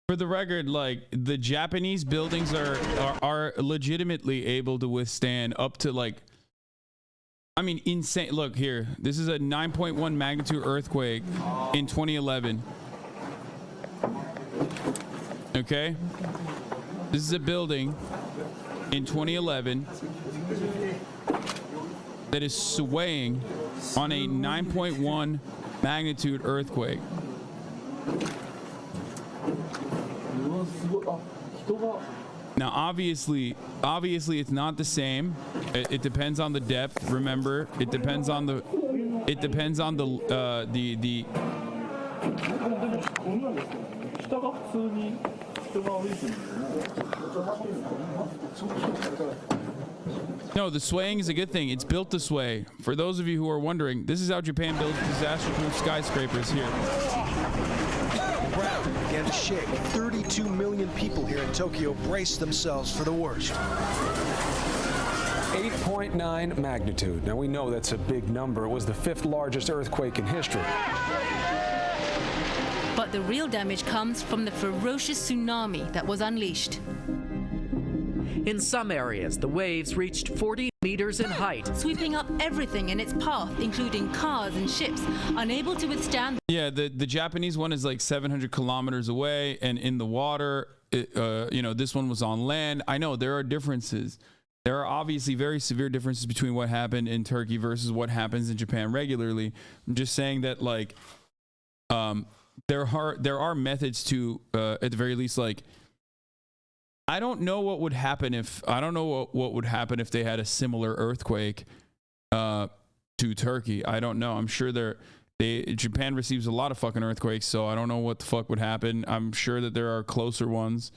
For the record, like, the Japanese buildings are legitimately able to withstand up to, like, I mean, insane. Look here, this is a 9.1 magnitude earthquake in 2011. Okay, this is a building in 2011 that is swaying on a 9.1 magnitude earthquake. Now, obviously, it's not the same. It depends on the depth. Remember, it depends on the No, the swaying is a good thing. It's built to sway. For those of you who are wondering, this is how Japan builds disaster-proof skyscrapers here. The ground began to shake. 32 million people here in Tokyo braced themselves for the worst. 8.9 magnitude. Now, we know that's a big number. It was the 5th largest earthquake in history. But the real damage comes from the ferocious tsunami that was unleashed. In some areas, the waves reached 40 meters in height, sweeping up everything in its path, including cars and ships, unable to withstand. Yeah, the Japanese one is like 700 kilometers away and in the water. You know, this one was on land. I know there are differences. There are obviously very severe differences between what happened in Turkey versus what happens in Japan regularly. I'm just saying that, like, there are methods to, at the very least, like, I don't know what would happen if what would happen if they had a similar earthquake to Turkey. I don't know. I'm sure Japan receives a lot of fucking earthquakes, so I don't know what the fuck would happen. I'm sure that there are closer ones.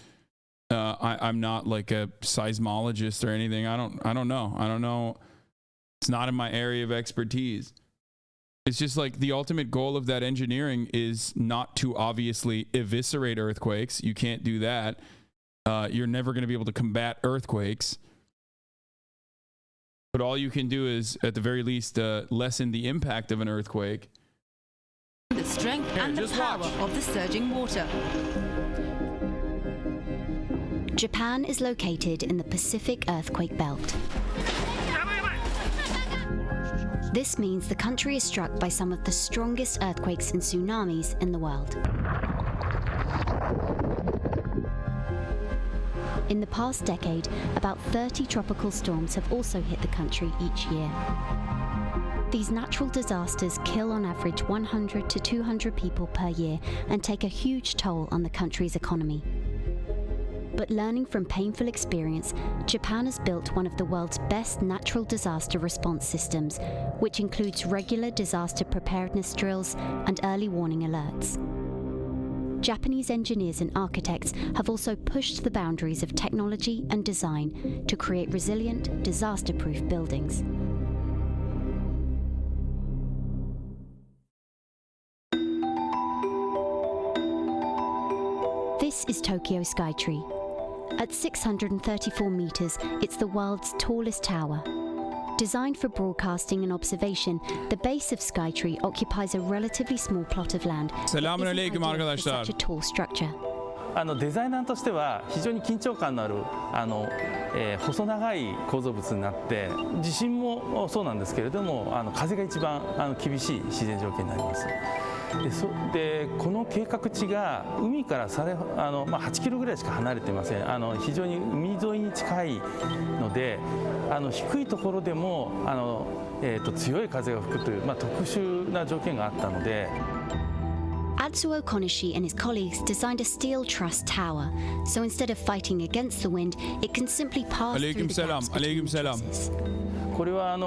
I'm not like a seismologist or anything. I don't know. It's not in my area of expertise. It's just like the ultimate goal of that engineering is not to obviously eviscerate earthquakes. You can't do that. You're never going to be able to combat earthquakes. But all you can do is, at the very least, lessen the impact of an earthquake. The strength and the power of the surging water. Japan is located in the Pacific earthquake belt. This means the country is struck by some of the strongest earthquakes and tsunamis in the world. In the past decade, about 30 tropical storms have also hit the country each year. These natural disasters kill on average 100 to 200 people per year and take a huge toll on the country's economy. But learning from painful experience, Japan has built one of the world's best natural disaster response systems, which includes regular disaster preparedness drills and early warning alerts. Japanese engineers and architects have also pushed the boundaries of technology and design to create resilient, disaster-proof buildings. This is Tokyo Skytree. At 634 meters, it's the world's tallest tower. Designed for broadcasting and observation, the base of Skytree occupies a relatively small plot of land. Assalamu alaikum, for such a tall structure. デザイナーとしては非常に緊張感のある細長い構造物になって、地震もそうなんですけれども、風が一番厳しい自然条件になります。でこの計画地が海から8キロぐらいしか離れていません。非常に海沿いに近いので、低いところでも強い風が吹くという特殊な条件があったので。Atsuo Konishi and his colleagues designed a steel truss tower, so instead of fighting against the wind, it can simply pass through the gaps between the trusses. これは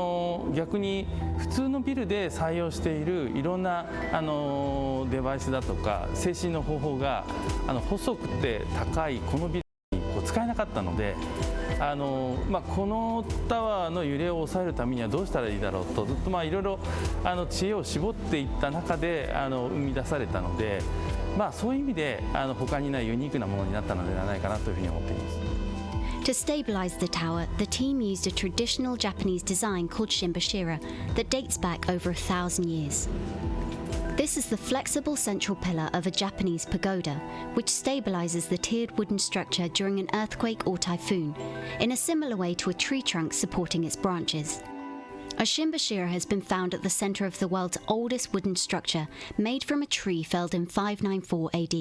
逆に普通のビルで採用しているいろんなデバイスだとか制振の方法が細くて高いこのビルに使えなかったので、このタワーの揺れを抑えるためにはどうしたらいいだろうとずっといろいろ知恵を絞っていった中で生み出されたので、そういう意味で他にないユニークなものになったのではないかなというふうに思っています。To stabilize the tower, the team used a traditional Japanese design called shimbashira that dates back over 1,000 years. This This is the flexible central pillar of a Japanese pagoda, which stabilizes the tiered wooden structure during an earthquake or typhoon, in a similar way to a tree trunk supporting its branches. A shimbashira has been found at the center of the world's oldest wooden structure, made from a tree felled in 594 AD.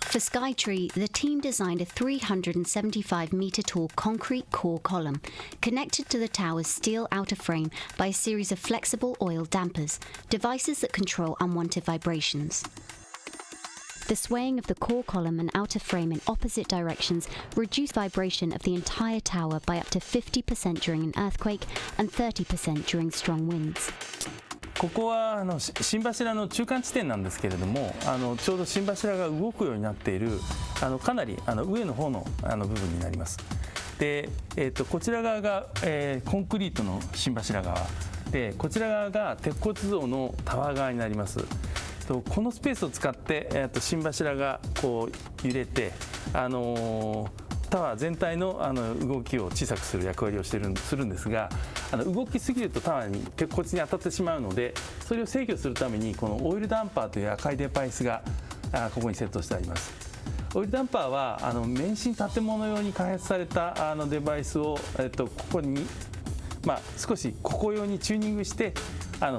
For Skytree, the team designed a 375-meter-tall concrete core column, connected to the tower's steel outer frame by a series of flexible oil dampers, devices that control unwanted vibrations. The swaying of the core column and outer frame in opposite directions reduced vibration of the entire tower by up to 50% during an earthquake and 30% during strong winds. ここは心柱の中間地点なんですけれども、ちょうど心柱が動くようになっているかなり上の方の部分になります。で、こちら側が、コンクリートの心柱側で、こちら側が鉄骨造のタワー側になります。このスペースを使って、心柱がこう揺れて、タワー全体の動きを小さくする役割をするんですが、動きすぎるとタワーに鉄骨に当たってしまうので、それを制御するためにこのオイルダンパーという赤いデバイスがここにセットしてあります。オイルダンパーは免震建物用に開発されたデバイスを、ここに、少しここ用にチューニングして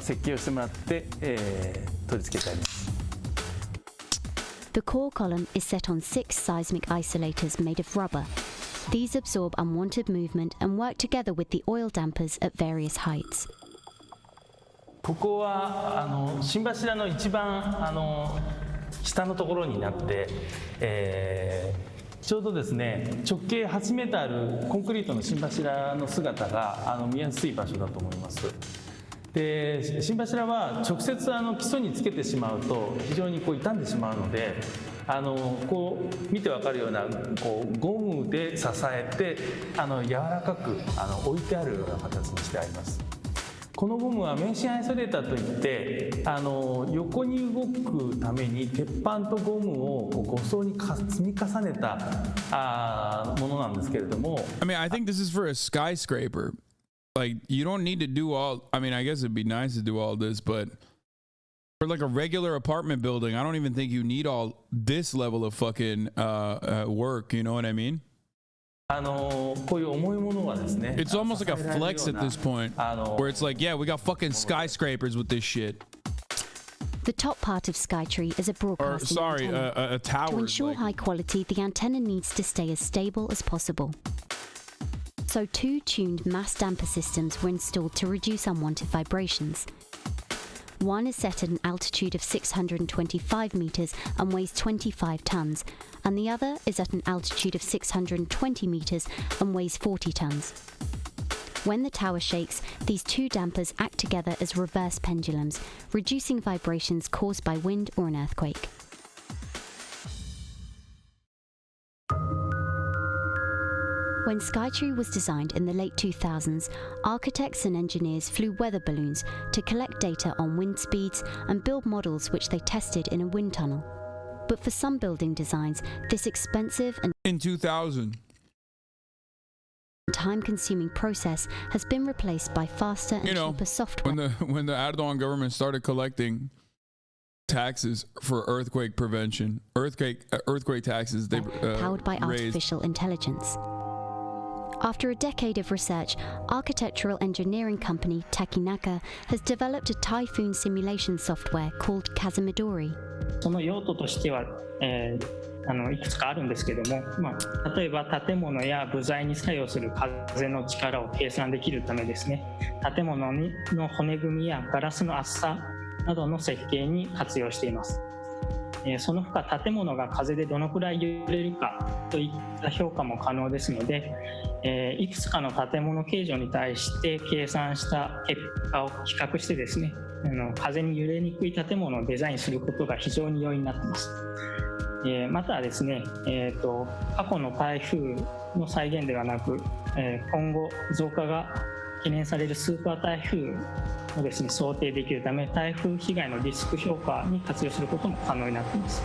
設計をしてもらって、取り付けてあります。The core column is set on 6 seismic isolators made of rubber. These absorb unwanted movement and work together with the oil dampers at various heights. ここは心柱の一番下のところになって、ちょうどですね直径8メートルあるコンクリートの心柱の姿が見やすい場所だと思います。で心柱は直接基礎につけてしまうと非常に傷んでしまうので、こう見てわかるようなゴムで支えて柔らかく置いてあるような形にしてあります。このゴムは免震アイソレーターといって横に動くために鉄板とゴムを5層に積み重ねたものなんですけれども。I mean, I think this is for a skyscraper. Like, you don't need to do all, I mean, I guess it'd be nice to do all this, but for like a regular apartment building, I don't even think you need all this level of fucking work, you know what I mean? こういう重いものはですね It's almost like a flex at this point, where it's like, yeah, we got fucking skyscrapers with this shit. The top part of Skytree is a broadcasting antenna. A tower. To ensure high quality, the antenna needs to stay as stable as possible. So 2 tuned mass damper systems were installed to reduce unwanted vibrations. One is set at an altitude of 625 meters and weighs 25 tons, and the other is at an altitude of 620 meters and weighs 40 tons. When the tower shakes, these 2 dampers act together as reverse pendulums, reducing vibrations caused by wind or an earthquake. When Skytree was designed in the late 2000s, architects and engineers flew weather balloons to collect data on wind speeds and build models which they tested in a wind tunnel. But for some building designs, this expensive and In 2000. time-consuming process has been replaced by faster and cheaper software. When the Erdogan government started collecting taxes for earthquake prevention, earthquake taxes, they powered by raised. artificial intelligence. After a decade of research, architectural engineering company Takinaka has developed a typhoon simulation software called Hasanabi. その用途としては、いくつかあるんですけども、例えば建物や部材に作用する風の力を計算できるためですね、建物の骨組みやガラスの厚さなどの設計に活用しています。その他建物が風でどのくらい揺れるかといった評価も可能ですので、いくつかの建物形状に対して計算した結果を比較してですね、風に揺れにくい建物をデザインすることが非常に容易になっています。またですね、過去の台風の再現ではなく、今後増加が懸念されるスーパー台風をですね、想定できるため、台風被害のリスク評価に活用することも可能になっています。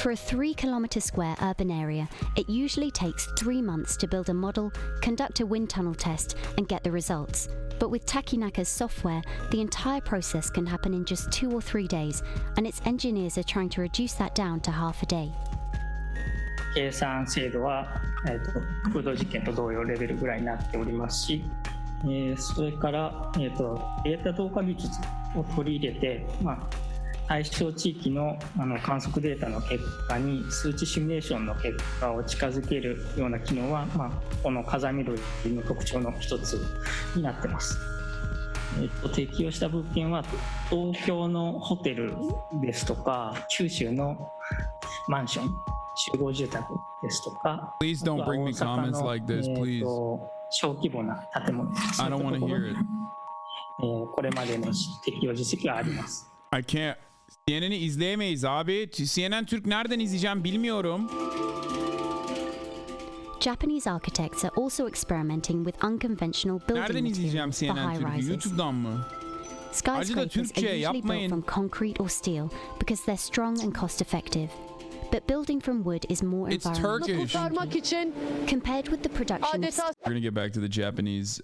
For a 3-kilometer square urban area, it usually takes 3 months to build a model, conduct a wind tunnel test, and get the results. But with Takinaka's software, the entire process can happen in just 2 or 3 days, and its engineers are trying to reduce that down to half a day. 計算精度は、空洞実験と同様レベルぐらいになっておりますし、それから、データ同化技術を取り入れて、対象地域の、観測データの結果に数値シミュレーションの結果を近づけるような機能は、この風見鶏の特徴の一つになってます。適用した物件は東京のホテルですとか九州のマンション集合住宅ですとか、 Please don't bring me comments like this, please. 小規模な建物、 I don't want to hear it. これまでの適用実績があります。 I can't. CNN'i izleyemeyiz abi. CNN Türk nereden izleyeceğim bilmiyorum. Japanese architects are also experimenting with unconventional Nereden building izleyeceğim materials for CNN high Türk'ü? rises. YouTube'dan mı? Skyscrapers Türkçe are usually built yapmayın. from concrete or steel because they're strong and cost-effective. But building from wood is more It's environmental. Turkish. Compared with the production of We're going to get back to the Japanese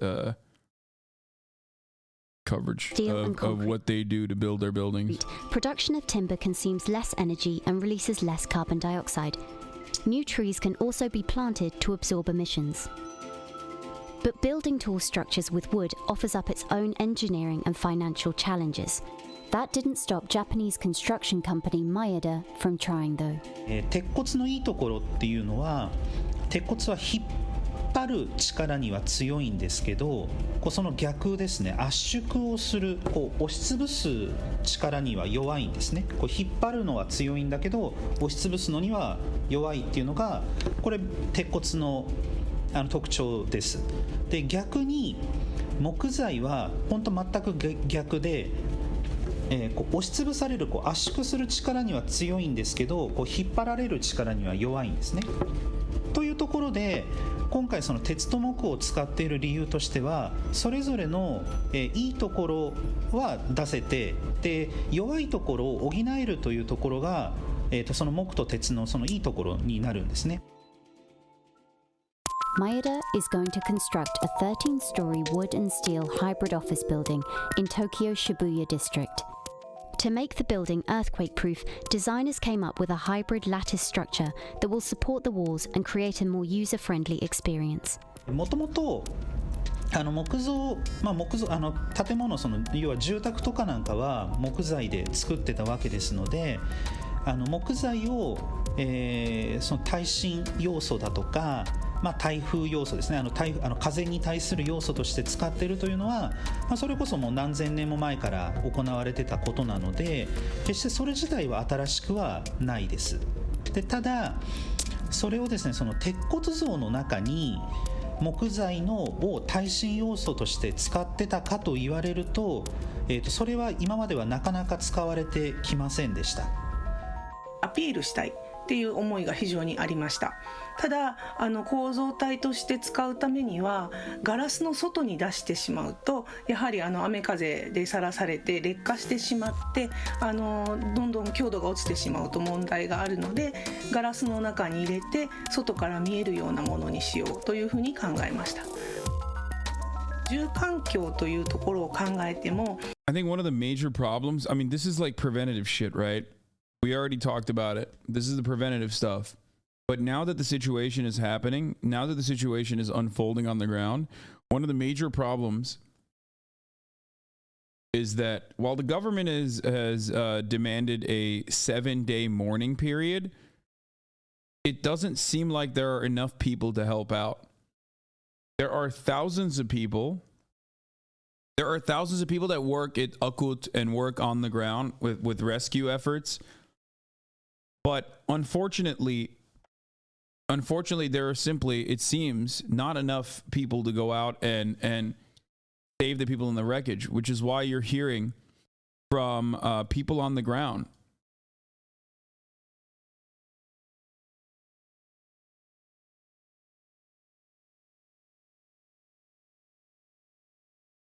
coverage Steel and of concrete. what they do to build their buildings. Production of timber consumes less energy and releases less carbon dioxide. New trees can also be planted to absorb emissions. But building tall structures with wood offers up its own engineering and financial challenges. That didn't stop Japanese construction company Maeda from trying though. 鉄骨のいいところっていうのは、鉄骨は引っ張る力には強いんですけど、その逆ですね、圧縮をする、押しつぶす力には弱いんですね。引っ張るのは強いんだけど押しつぶすのには弱いっていうのが、これ鉄骨の特徴です。で、逆に木材は本当全く逆で、押しつぶされる、圧縮する力には強いんですけど、引っ張られる力には弱いんですね。というところで、今回その鉄と木を使っている理由としては、それぞれのいいところは出せて、で弱いところを補えるというところが、その木と鉄のそのいいところになるんですね。Maeda is going to construct a 13-story wood and steel hybrid office building in Tokyo Shibuya district. To make the building earthquake-proof, designers came up with a hybrid lattice structure that will support the walls and create a more user-friendly experience. もともと木造、建物、要は住宅とかなんかは木材で作ってたわけですので、木材を、その耐震要素だとか、台風要素ですね、風に対する要素として使っているというのは、それこそもう何千年も前から行われてたことなので、決してそれ自体は新しくはないです。で、ただそれをですね、その鉄骨造の中に木材を耐震要素として使ってたかと言われると、それは今まではなかなか使われてきませんでした。アピールしたいっていう思いが非常にありました。ただ構造体として使うためにはガラスの外に出してしまうと、やはり雨風でさらされて劣化してしまって、どんどん強度が落ちてしまうと問題があるので、ガラスの中に入れて外から見えるようなものにしようというふうに考えました。住環境というところを考えても、 I think one of the major problems, I mean, this is like preventative shit, right? We already talked about it. This is the preventative stuff. But now that the situation is happening, now that the situation is unfolding on the ground, one of the major problems is that while the government has demanded a 7-day mourning period, it doesn't seem like there are enough people to help out. There are thousands of people. There are thousands of people that work at Akut and work on the ground with rescue efforts. But unfortunately, there are simply, it seems, not enough people to go out and save the people in the wreckage, which is why you're hearing from people on the ground